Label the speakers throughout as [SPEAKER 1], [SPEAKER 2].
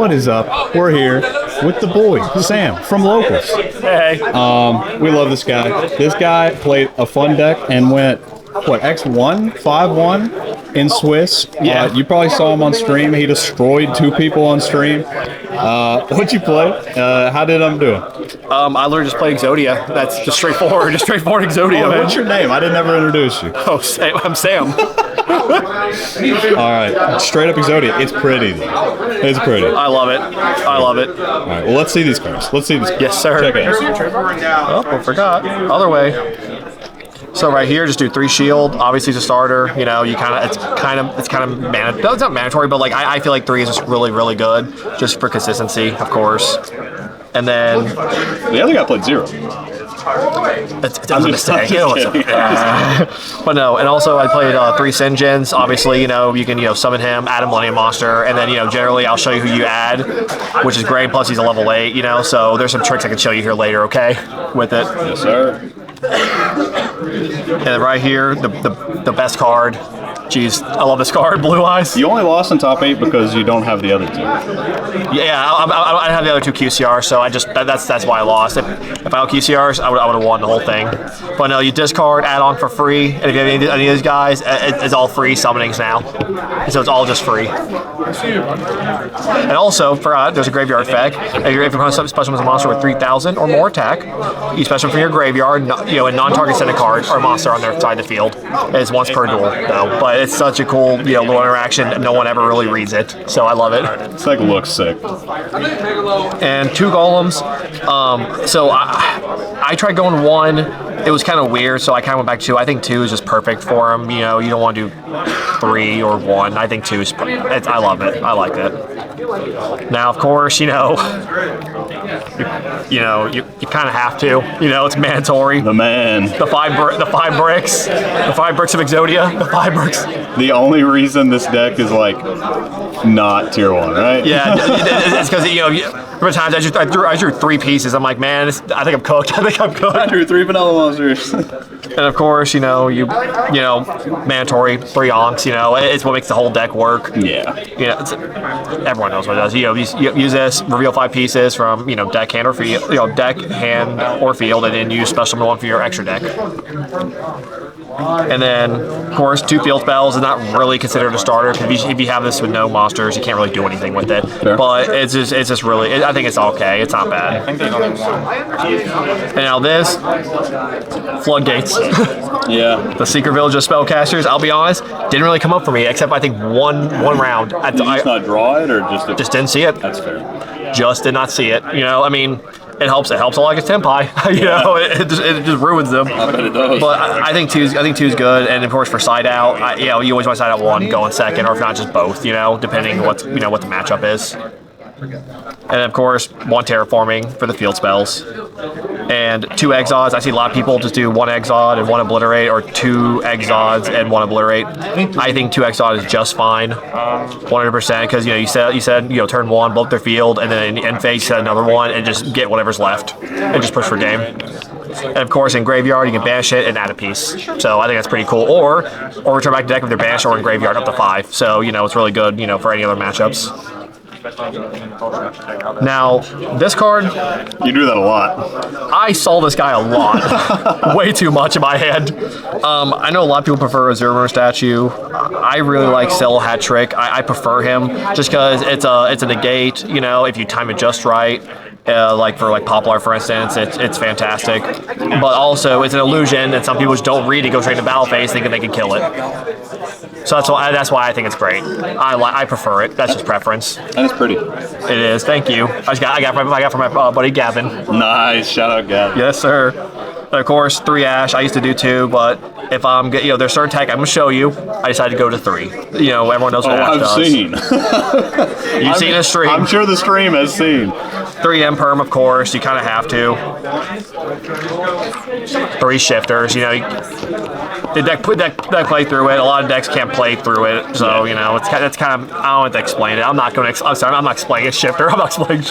[SPEAKER 1] What is up? We're here with the boy, Sam, from Locals.
[SPEAKER 2] Hey.
[SPEAKER 1] We love this guy. This guy played a fun deck and went, what, X1? 5-1 in Swiss.
[SPEAKER 2] Yeah.
[SPEAKER 1] You probably saw him on stream. He destroyed 2 people on stream. What'd you play? How did do?
[SPEAKER 2] I literally just play EXODIA. That's just straightforward. Just straightforward EXODIA, man.
[SPEAKER 1] What's your name? I didn't ever introduce you.
[SPEAKER 2] Oh, I'm Sam.
[SPEAKER 1] All right, straight up EXODIA. It's pretty, though. It's pretty.
[SPEAKER 2] I love it. I love it.
[SPEAKER 1] All right, well, let's see these cards. Let's see these cards.
[SPEAKER 2] Yes, sir.
[SPEAKER 1] Check it out.
[SPEAKER 2] Oh, I forgot. Other way. So right here, just do 3 shield. Obviously, it's a starter. You know, it's kind of it's not mandatory, but like I feel like 3 is just really, really good, just for consistency, of course. And then
[SPEAKER 1] the other guy played 0.
[SPEAKER 2] It's a mistake. But no, and also I played 3 Sinjins. Obviously, you know, you can summon him, add a Millennium Monster, and then generally I'll show you who you add, which is great. Plus he's a level 8. So there's some tricks I can show you here later. Okay, with it.
[SPEAKER 1] Yes, sir.
[SPEAKER 2] And then right here, the best card. Jeez, I love this card, Blue Eyes.
[SPEAKER 1] You only lost in top 8 because you don't have the other 2.
[SPEAKER 2] Yeah, I have the other 2 QCRs, so that's why I lost. If I had QCRs, I would have won the whole thing. But no, you discard, add on for free, and if you have any of these guys, it's all free summonings now. So it's all just free. And also, there's a graveyard effect. If you're going to special as a monster with 3,000 or more attack, you special from your graveyard, a non-target set of cards or a monster on their side of the field. It's once per duel, though. But it's such a cool, little interaction. No one ever really reads it, so I love it.
[SPEAKER 1] It's like looks sick.
[SPEAKER 2] And 2 golems. So I tried going 1. It was kind of weird, so I kind of went back to 2. I think 2 is just perfect for him. You don't want to do 3 or 1. I think 2 is. I love it. I like it. Now, of course, you kind of have to. It's mandatory.
[SPEAKER 1] The man.
[SPEAKER 2] The 5 bricks. The 5 bricks of EXODIA. The 5 bricks.
[SPEAKER 1] The only reason this deck is like not tier 1, right?
[SPEAKER 2] Yeah, it's because Every time I drew 3 pieces, I'm like, man, I think I'm cooked. I
[SPEAKER 1] drew 3 vanilla monsters.
[SPEAKER 2] And of course, mandatory 3 onks. It's what makes the whole deck work.
[SPEAKER 1] Yeah.
[SPEAKER 2] Everyone knows what it does. You use this, reveal 5 pieces from deck, hand, or field. Deck, hand, or field, and then use special 1 for your extra deck. And then, of course, 2 field spells is not really considered a starter because if you have this with no monsters, you can't really do anything with it.
[SPEAKER 1] Fair.
[SPEAKER 2] But it's just really, I think it's okay. It's not bad. And now this, Floodgates.
[SPEAKER 1] Yeah.
[SPEAKER 2] The Secret Village of Spellcasters, I'll be honest, didn't really come up for me except I think one round.
[SPEAKER 1] Did you just not draw it or just?
[SPEAKER 2] Just didn't see it.
[SPEAKER 1] That's fair.
[SPEAKER 2] Just did not see it. It helps. It helps a lot against Tenpai. It just ruins them.
[SPEAKER 1] I bet it does.
[SPEAKER 2] But I think two's good, and of course for side out, you always want to side out 1, go in second, or if not, just both. Depending what what the matchup is. And of course, 1 terraforming for the field spells, and 2 Exods. I see a lot of people just do 1 Exod and 1 obliterate, or 2 Exods and 1 obliterate. I think 2 Exod is just fine, 100%, because you said turn 1, blow up their field, and then in phase you said another 1, and just get whatever's left, and just push for game. And of course, in graveyard you can banish it and add a piece. So I think that's pretty cool. Or return back to deck if they're banished or in graveyard up to 5. So it's really good for any other matchups. Now, this card...
[SPEAKER 1] You do that a lot.
[SPEAKER 2] I saw this guy a lot. Way too much in my head. I know a lot of people prefer a Zero statue. I really like Cell Hat Trick. I prefer him just because it's a negate, if you time it just right. Like for Poplar, for instance, it's fantastic. But also, it's an illusion, and some people just don't read it, go straight to battle phase thinking they can kill it. So that's why I think it's great. I prefer it. That's just preference.
[SPEAKER 1] And it's pretty.
[SPEAKER 2] It is. Thank you. I got from my buddy Gavin.
[SPEAKER 1] Nice. Shout out, Gavin.
[SPEAKER 2] Yes, sir. And of course, 3 Ash. I used to do 2, but if I'm there's certain tech I'm gonna show you. I decided to go to 3. Everyone knows what Ash does.
[SPEAKER 1] I've seen.
[SPEAKER 2] You've seen a stream.
[SPEAKER 1] I'm sure the stream has seen.
[SPEAKER 2] 3 Perm, of course. You kind of have to. 3 shifters. The deck play through it. A lot of decks can't play through it, so it's kind of. I don't have to explain it. I'm not explaining a shifter. I'm not explaining.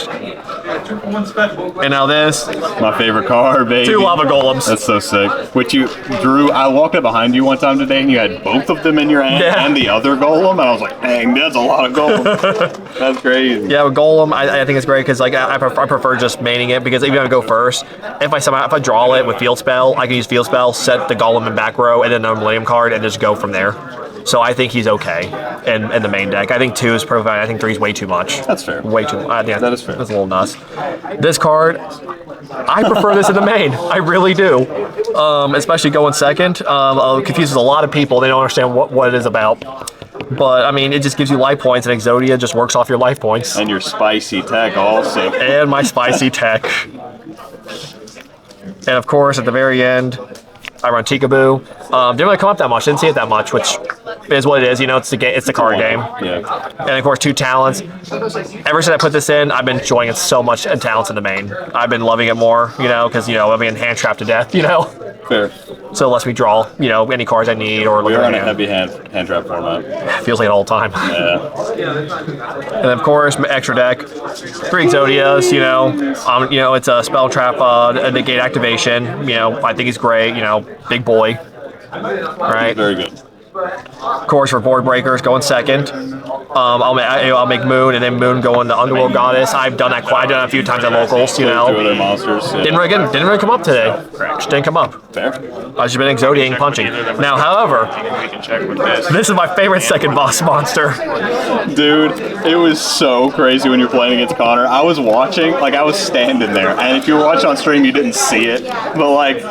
[SPEAKER 2] And now this,
[SPEAKER 1] My favorite card, baby.
[SPEAKER 2] 2 lava golems.
[SPEAKER 1] That's so sick. Which you, Drew, I walked up behind you one time today and you had both of them in your hand and the other golem, and I was like, dang, that's a lot of golems. That's crazy.
[SPEAKER 2] Yeah, with golem, I think it's great because like I prefer just maining it, because if you're gonna go first, if I draw it with field spell, I can use field spell, set the golem in back row, and then the Millennium card, and just go from there. So I think he's okay in the main deck. I think 2 is perfect. I think 3 is way too much.
[SPEAKER 1] That's fair.
[SPEAKER 2] Way too. Yeah,
[SPEAKER 1] that is fair.
[SPEAKER 2] That's a little nuts. This card, I prefer this in the main. I really do. Especially going second. It confuses a lot of people. They don't understand what it is about. But, I mean, it just gives you life points, and EXODIA just works off your life points.
[SPEAKER 1] And your spicy tech also.
[SPEAKER 2] And my spicy tech. And, of course, at the very end, I run Tikaboo. Didn't really come up that much. Didn't see it that much, which is what it is. You know, it's the card game.
[SPEAKER 1] Yeah.
[SPEAKER 2] And of course, 2 talents. Ever since I put this in, I've been enjoying it so much. And talents in the main, I've been loving it more. You know, because I'm being hand trapped to death. You know.
[SPEAKER 1] Fair.
[SPEAKER 2] So it lets me draw, any cards I need or.
[SPEAKER 1] We're on a heavy hand trap format.
[SPEAKER 2] Feels like it all the time.
[SPEAKER 1] Yeah.
[SPEAKER 2] And of course, my extra deck, 3 EXODIAs. It's a spell trap, negate activation. I think he's great. Big boy. Right.
[SPEAKER 1] Very good.
[SPEAKER 2] Of course, for board breakers, going second. I'll make Moon, and then Moon going the Underworld Goddess. I've done that a few times at locals.
[SPEAKER 1] 2 other monsters. Yeah.
[SPEAKER 2] Didn't really come up today. Just didn't come up.
[SPEAKER 1] Fair.
[SPEAKER 2] I've just been EXODIAing punching. Now, however, this is my favorite second boss monster.
[SPEAKER 1] Dude, it was so crazy when you're playing against Connor. I was watching, I was standing there, and if you were watching on stream, you didn't see it, but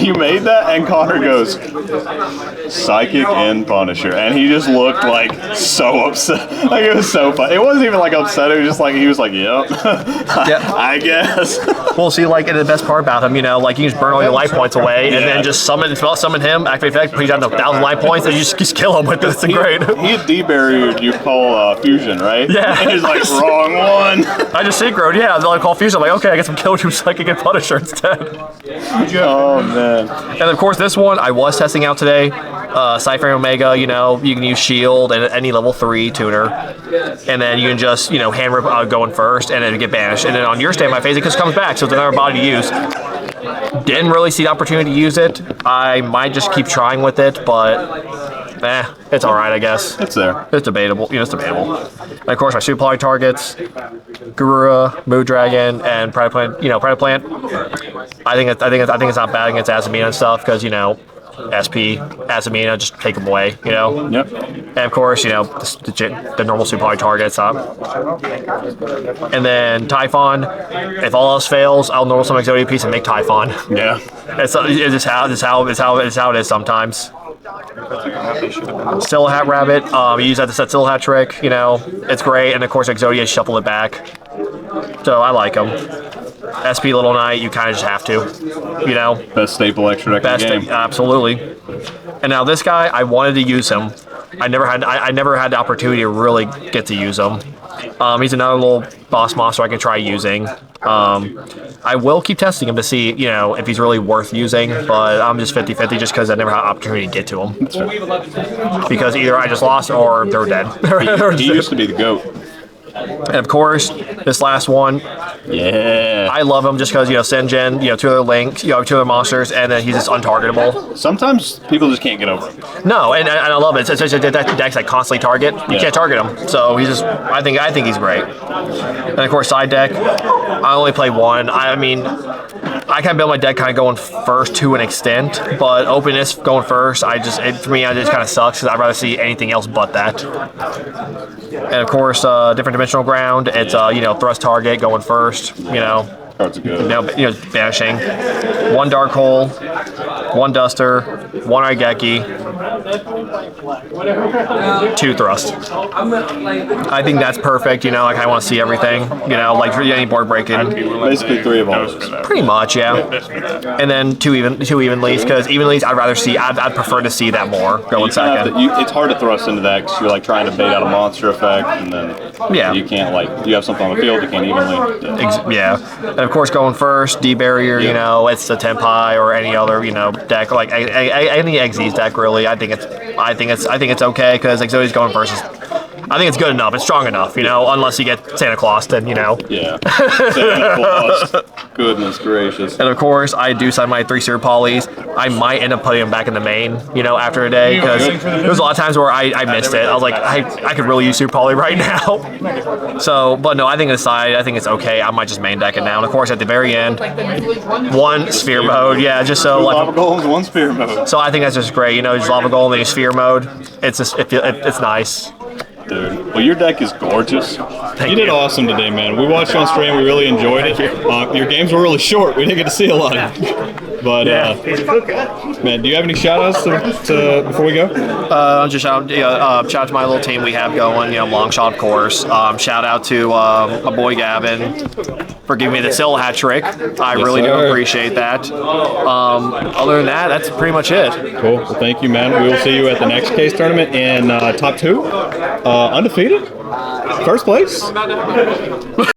[SPEAKER 1] you made that, and Connor goes, Psychic and Punisher, and he just looked so upset. It was so fun. It wasn't even upset. It was just he was yep. Yeah. I guess.
[SPEAKER 2] Well, see, and the best part about him, you can just burn all your life points away, and then just summon him, activate effect, put you down to 1,000 life points, and you just kill him with this. It's great.
[SPEAKER 1] He had D-barriered you call Fusion, right?
[SPEAKER 2] Yeah.
[SPEAKER 1] And he's wrong one.
[SPEAKER 2] I just synchroed, yeah. They're call Fusion. I'm okay, I guess I'm killing you Psychic and Punisher instead.
[SPEAKER 1] Oh, man.
[SPEAKER 2] And of course, this one I was testing out today. Cypher Omega, you can use Shield and any level 3 tuner. And then you can just, hand rip going first, and then get banished. And then on your standby phase, it just comes back, so it's another body to use. Didn't really see the opportunity to use it. I might just keep trying with it, but it's alright, I guess.
[SPEAKER 1] It's there.
[SPEAKER 2] It's debatable. It's debatable. And of course, my super poly targets, Garura, Mood Dragon, and Pride Plant. Pride Plant. I think it's not bad against Azamina and stuff, because SP, Azamina, just take them away,
[SPEAKER 1] Yep.
[SPEAKER 2] And of course, the normal super poly targets up. And then Typhon, if all else fails, I'll normal summon EXODIA piece and make Typhon.
[SPEAKER 1] Yeah.
[SPEAKER 2] It's just how it is sometimes. Still a Hat Rabbit, you use that to set Still Hat trick, it's great, and of course EXODIA shuffle it back. So I like them. SP Little Knight, you kind of just have to,
[SPEAKER 1] Best staple extra deck in the game.
[SPEAKER 2] Absolutely. And now this guy, I wanted to use him. I never had the opportunity to really get to use him. He's another little boss monster I can try using. I will keep testing him to see, if he's really worth using, but I'm just 50-50 just because I never had an opportunity to get to him. Because either I just lost or they're dead.
[SPEAKER 1] He used to be the GOAT.
[SPEAKER 2] And of course, this last one,
[SPEAKER 1] yeah,
[SPEAKER 2] I love him just because, Senjin, 2 other links, 2 other monsters, and then he's just untargetable.
[SPEAKER 1] Sometimes people just can't get over him.
[SPEAKER 2] No, and I love it. It's that deck's constantly target. You can't target him, so he's just. I think he's great. And of course, side deck, I only play 1. I mean, I can build my deck kind of going first to an extent, but openness going first, for me, it just kind of sucks because I'd rather see anything else but that. And of course, different dimensional ground. It's thrust target going first.
[SPEAKER 1] Cards are good.
[SPEAKER 2] Banishing. 1 Dark Hole, 1 Duster, 1 Aigeki, 2 Thrust. I think that's perfect. I want to see everything. Any board breaking.
[SPEAKER 1] Basically 3 of all.
[SPEAKER 2] Pretty much, yeah. And then 2 evenlies, because evenlies I'd prefer to see that more going second.
[SPEAKER 1] It's hard to thrust into that because you're trying to bait out a monster effect, and then you can't you have something on the field you can't evenly.
[SPEAKER 2] Yeah. And of course, going first, D-barrier, it's the Tenpai or any other, deck, any Exes deck really. I think it's okay because EXODIA's going first. I think it's good enough. It's strong enough, you know, unless you get Santa Claus, then, you know.
[SPEAKER 1] Yeah. Santa Claus. Goodness gracious.
[SPEAKER 2] And of course, I do sign my 3 Super Polys. I might end up putting them back in the main, you know, after a day, because there was a lot of times where I missed it. I was like, I could really use Super Poly right now. So, but no, I think aside, I think it's okay. I might just main deck it now. And of course, at the very end, 1 sphere mode. Yeah, just so
[SPEAKER 1] 2
[SPEAKER 2] like
[SPEAKER 1] lava golems, 1 spear mode.
[SPEAKER 2] So I think that's just great. You know, just lava golem, then you sphere mode. It's just it's nice.
[SPEAKER 1] Dude, well, your deck is gorgeous.
[SPEAKER 2] Thank
[SPEAKER 1] You did
[SPEAKER 2] you.
[SPEAKER 1] awesome today, man. We watched you on stream. We really enjoyed it. Your games were really short. We didn't get to see a lot. But, man, do you have any shout-outs to before we go?
[SPEAKER 2] Just shout out to my little team we have going. You know, long shot, of course. Shout out to my boy Gavin for giving me the Sill hat trick. I really do appreciate that. Other than that, that's pretty much it.
[SPEAKER 1] Cool. Well, thank you, man. We will see you at the next case tournament in top 2. Undefeated. First place.